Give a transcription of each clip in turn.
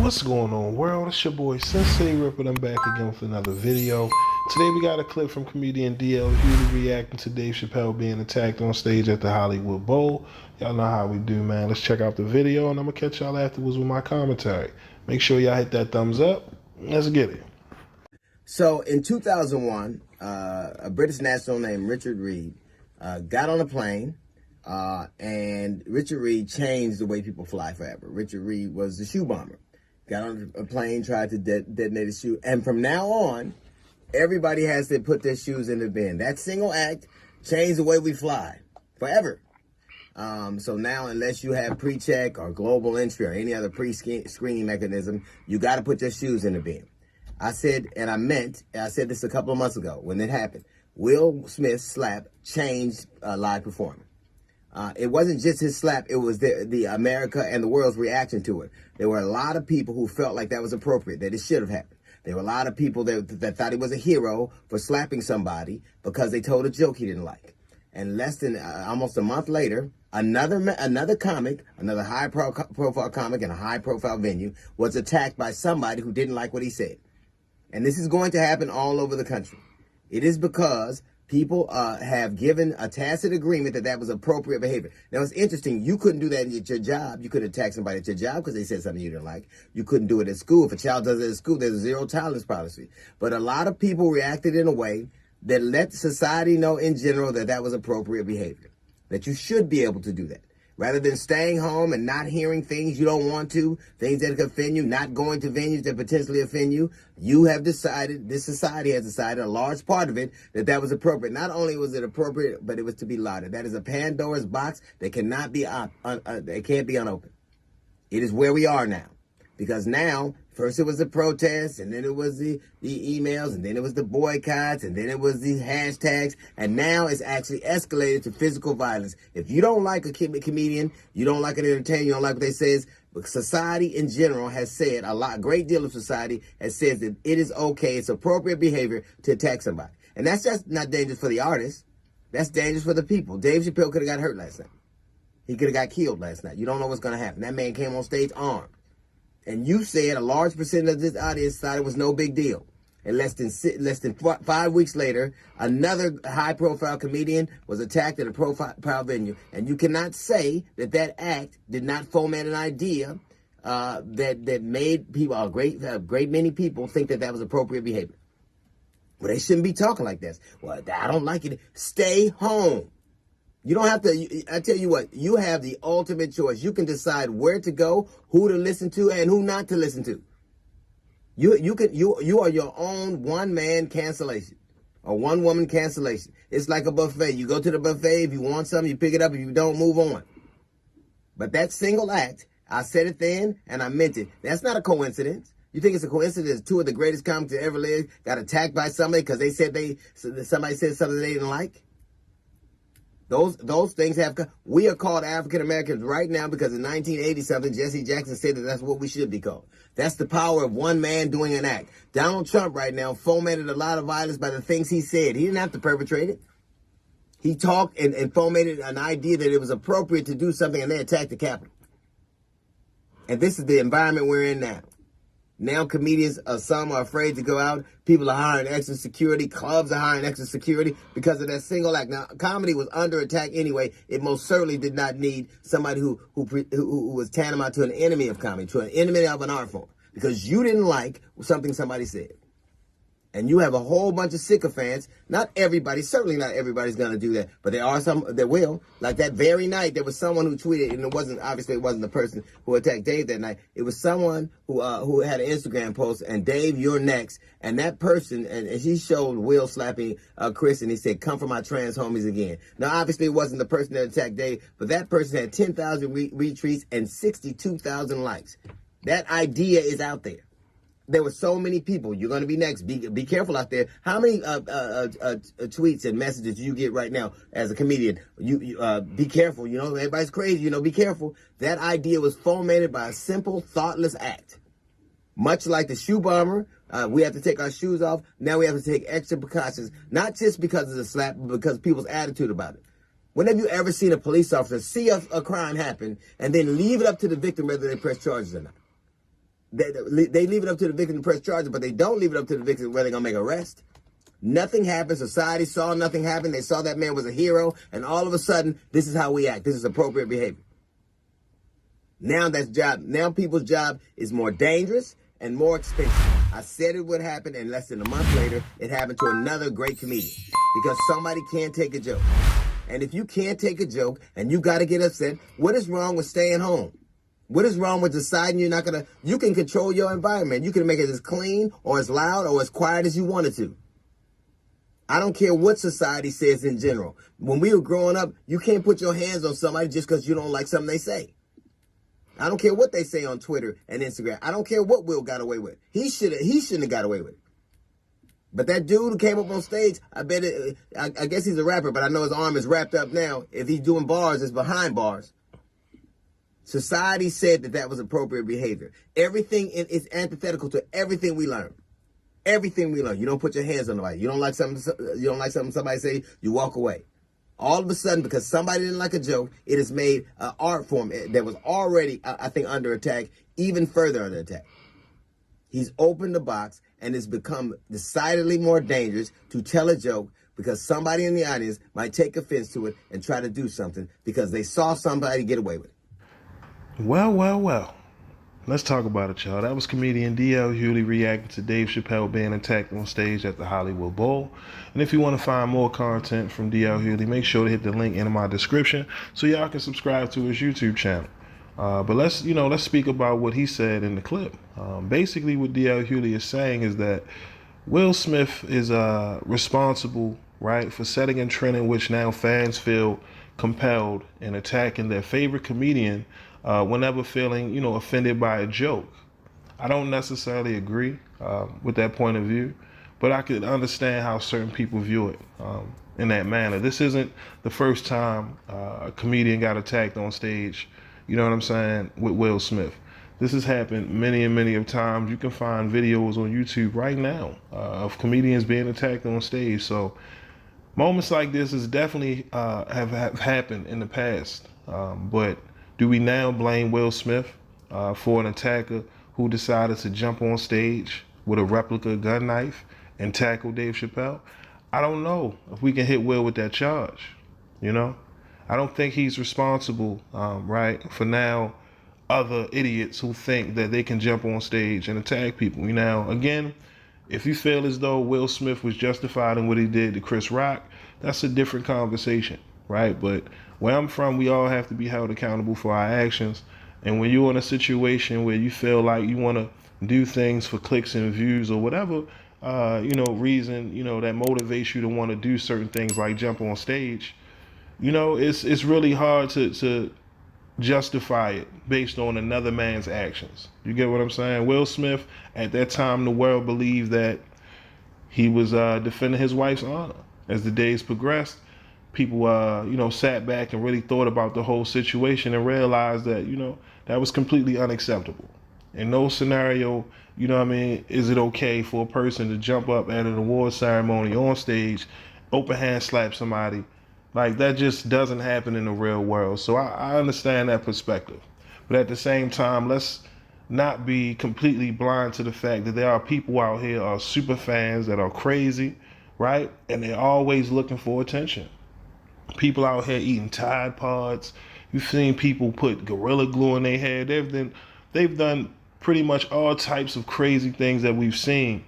What's going on, world? It's your boy SenseiRip, and I'm back again with another video. Today we got a clip from comedian Hughley reacting to Dave Chappelle being attacked on stage at the Hollywood Bowl. Y'all know how we do, man. Let's check out the video, and I'm gonna catch y'all afterwards with my commentary. Make sure y'all hit that thumbs up. Let's get it. So in 2001, a British national named Richard Reed got on a plane, and Richard Reed changed the way people fly forever. Richard Reed was the shoe bomber. Got on a plane, tried to detonate a shoe, and from now on, everybody has to put their shoes in the bin. That single act changed the way we fly forever. So now, unless you have pre-check or global entry or any other pre-screening mechanism, you got to put your shoes in the bin. I said, and I said this a couple of months ago when it happened. Will Smith's slap changed live performing. It wasn't just his slap, it was the America and the world's reaction to it. There were a lot of people who felt like that was appropriate, that it should have happened. There were a lot of people that thought he was a hero for slapping somebody because they told a joke he didn't like. And less than almost a month later, another comic, another high-profile comic in a high-profile venue was attacked by somebody who didn't like what he said. And this is going to happen all over the country. It is because people have given a tacit agreement that was appropriate behavior. Now, it's interesting. You couldn't do that at your job. You couldn't attack somebody at your job because they said something you didn't like. You couldn't do it at school. If a child does it at school, there's a zero-tolerance policy. But a lot of people reacted in a way that let society know in general that was appropriate behavior, that you should be able to do that. Rather than staying home and not hearing things you don't want to, things that could offend you, not going to venues that potentially offend you, you have decided, this society has decided, a large part of it, that was appropriate. Not only was it appropriate, but it was to be lauded. That is a Pandora's box that cannot be, it can't be unopened. It is where we are now. Because now, first it was the protests, and then it was the emails, and then it was the boycotts, and then it was the hashtags, and now it's actually escalated to physical violence. If you don't like a comedian, you don't like an entertainer, you don't like what they say, society in general has said, a great deal of society has said that it is okay, it's appropriate behavior to attack somebody. And that's just not dangerous for the artist, that's dangerous for the people. Dave Chappelle could have got hurt last night. He could have got killed last night. You don't know what's going to happen. That man came on stage armed. And you said a large percentage of this audience thought it was no big deal. And less than 5 weeks later, another high-profile comedian was attacked at a profile venue. And you cannot say that act did not foment an idea that made people, a great many people, think that was appropriate behavior. Well, they shouldn't be talking like this. Well, I don't like it. Stay home. You don't have to, I tell you what, you have the ultimate choice. You can decide where to go, who to listen to, and who not to listen to. You are your own one-man cancellation or one-woman cancellation. It's like a buffet. You go to the buffet. If you want something, you pick it up. If you don't, move on. But that single act, I said it then, and I meant it. That's not a coincidence. You think it's a coincidence two of the greatest comics that ever lived got attacked by somebody because somebody said something they didn't like? Those things we are called African Americans right now because in 1980-something, Jesse Jackson said that that's what we should be called. That's the power of one man doing an act. Donald Trump right now fomented a lot of violence by the things he said. He didn't have to perpetrate it. He talked and fomented an idea that it was appropriate to do something, and they attacked the Capitol. And this is the environment we're in now. Now comedians, some are afraid to go out. People are hiring extra security. Clubs are hiring extra security because of that single act. Now, comedy was under attack anyway. It most certainly did not need somebody who was tantamount to an enemy of comedy, to an enemy of an art form, because you didn't like something somebody said. And you have a whole bunch of sycophants. Not everybody, certainly not everybody's going to do that, but there are some that will. Like that very night, there was someone who tweeted, and obviously it wasn't the person who attacked Dave that night. It was someone who had an Instagram post, and Dave, you're next. And that person, and he showed Will slapping Chris, and he said, come for my trans homies again. Now, obviously it wasn't the person that attacked Dave, but that person had 10,000 retweets and 62,000 likes. That idea is out there. There were so many people. You're going to be next. Be careful out there. How many tweets and messages do you get right now as a comedian? You be careful. You know, everybody's crazy. You know, be careful. That idea was fomented by a simple, thoughtless act. Much like the shoe bomber, we have to take our shoes off. Now we have to take extra precautions, not just because of the slap, but because of people's attitude about it. When have you ever seen a police officer see a crime happen and then leave it up to the victim whether they press charges or not? They leave it up to the victim to press charges, but they don't leave it up to the victim where they're going to make an arrest. Nothing happened. Society saw nothing happen. They saw that man was a hero, and all of a sudden, this is how we act. This is appropriate behavior. Now people's job is more dangerous and more expensive. I said it would happen, and less than a month later, it happened to another great comedian. Because somebody can't take a joke. And if you can't take a joke and you got to get upset, what is wrong with staying home? What is wrong with deciding you're not going to... You can control your environment. You can make it as clean or as loud or as quiet as you wanted to. I don't care what society says in general. When we were growing up, you can't put your hands on somebody just because you don't like something they say. I don't care what they say on Twitter and Instagram. I don't care what Will got away with. He shouldn't have got away with it. But that dude who came up on stage, I guess he's a rapper, but I know his arm is wrapped up now. If he's doing bars, it's behind bars. Society said that was appropriate behavior. Everything is antithetical to everything we learn. Everything we learn. You don't put your hands on nobody. You don't like something somebody say, you walk away. All of a sudden, because somebody didn't like a joke, it has made an art form that was already, I think, under attack, even further under attack. He's opened the box, and it's become decidedly more dangerous to tell a joke because somebody in the audience might take offense to it and try to do something because they saw somebody get away with it. Well. Let's talk about it, y'all. That was comedian D.L. Hughley reacting to Dave Chappelle being attacked on stage at the Hollywood Bowl. And if you want to find more content from D.L. Hughley, make sure to hit the link in my description so y'all can subscribe to his YouTube channel. But let's speak about what he said in the clip. Basically, what D.L. Hughley is saying is that Will Smith is responsible, right, for setting a trend in which now fans feel compelled in attacking their favorite comedian whenever feeling, offended by a joke. I don't necessarily agree with that point of view, but I could understand how certain people view it in that manner. This isn't the first time a comedian got attacked on stage, you know what I'm saying, with Will Smith. This has happened many and many of times. You can find videos on YouTube right now of comedians being attacked on stage. So moments like this is definitely have happened in the past, but do we now blame Will Smith for an attacker who decided to jump on stage with a replica gun knife and tackle Dave Chappelle? I don't know if we can hit Will with that charge, I don't think he's responsible, right, for now other idiots who think that they can jump on stage and attack people. Now, again, if you feel as though Will Smith was justified in what he did to Chris Rock, that's a different conversation, right? But where I'm from, we all have to be held accountable for our actions. And when you're in a situation where you feel like you want to do things for clicks and views or whatever, reason, that motivates you to want to do certain things like jump on stage, it's really hard to justify it based on another man's actions. You get what I'm saying? Will Smith, at that time, the world believed that he was defending his wife's honor. As the days progressed, people, sat back and really thought about the whole situation and realized that, that was completely unacceptable. In no scenario, is it okay for a person to jump up at an award ceremony on stage, open hand slap somebody? Like, that just doesn't happen in the real world. So I understand that perspective. But at the same time, let's not be completely blind to the fact that there are people out here, are super fans that are crazy, right? And they're always looking for attention. People out here eating Tide Pods. You've seen people put Gorilla Glue in their hair. They've done pretty much all types of crazy things that we've seen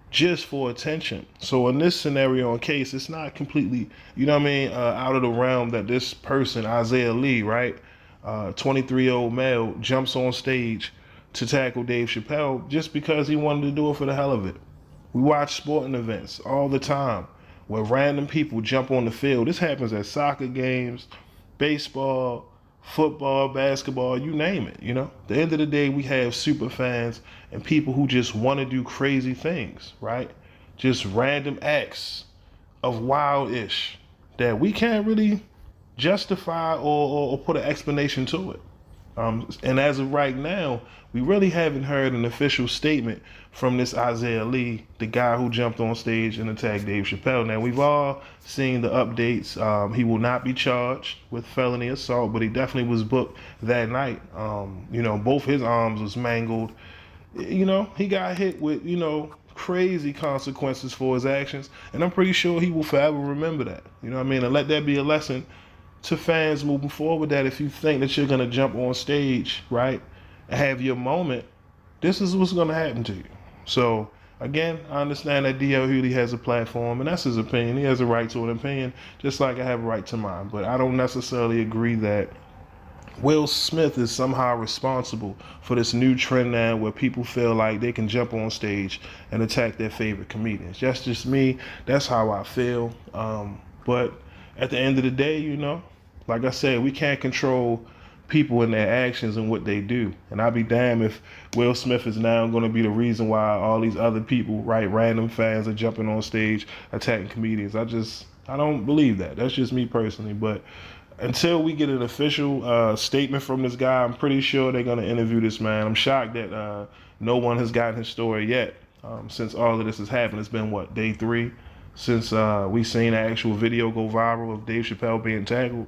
just for attention. So in this scenario and case, it's not completely, out of the realm that this person, Isaiah Lee, right, 23-year-old male, jumps on stage to tackle Dave Chappelle just because he wanted to do it for the hell of it. We watch sporting events all the time where random people jump on the field. This happens at soccer games, baseball, football, basketball, you name it, At the end of the day, we have super fans and people who just want to do crazy things, right? Just random acts of wild-ish that we can't really justify or put an explanation to it. And as of right now, we really haven't heard an official statement from this Isaiah Lee, the guy who jumped on stage and attacked Dave Chappelle. Now, we've all seen the updates. He will not be charged with felony assault, but he definitely was booked that night. Both his arms was mangled. You know, he got hit with, you know, crazy consequences for his actions, and I'm pretty sure he will forever remember that. You know what I mean? And let that be a lesson to fans moving forward, that if you think that you're gonna jump on stage, right, and have your moment, this is what's gonna happen to you. So again, I understand that DL Hughley has a platform, and that's his opinion. He has a right to an opinion, just like I have a right to mine. But I don't necessarily agree that Will Smith is somehow responsible for this new trend now where people feel like they can jump on stage and attack their favorite comedians. That's just me. That's how I feel. But at the end of the day, you know, like I said, we can't control people and their actions and what they do. And I'll be damned if Will Smith is now going to be the reason why all these other people, right, random fans are jumping on stage attacking comedians. I don't believe that. That's just me personally. But until we get an official statement from this guy, I'm pretty sure they're going to interview this man. I'm shocked that no one has gotten his story yet since all of this has happened. It's been, what, day 3 since we seen an actual video go viral of Dave Chappelle being tackled.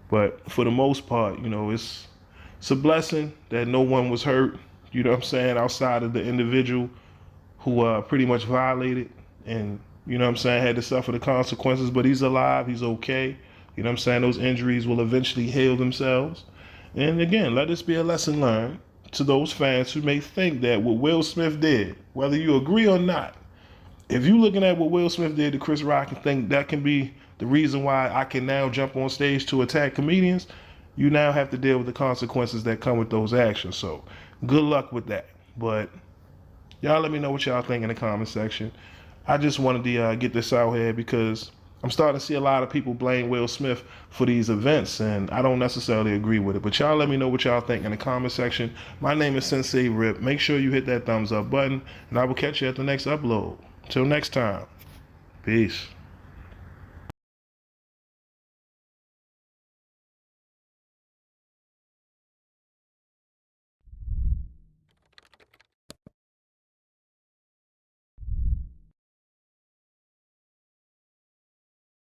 But for the most part, you know, it's a blessing that no one was hurt, you know what I'm saying, outside of the individual who pretty much violated and, you know what I'm saying, had to suffer the consequences. But he's alive, he's okay. You know what I'm saying? Those injuries will eventually heal themselves. And again, let this be a lesson learned to those fans who may think that what Will Smith did, whether you agree or not, if you're looking at what Will Smith did to Chris Rock and think that can be the reason why I can now jump on stage to attack comedians, you now have to deal with the consequences that come with those actions. So good luck with that. But y'all let me know what y'all think in the comment section. I just wanted to get this out here because I'm starting to see a lot of people blame Will Smith for these events, and I don't necessarily agree with it. But y'all let me know what y'all think in the comment section. My name is SenseiRip. Make sure you hit that thumbs up button, and I will catch you at the next upload. Till next time. Peace.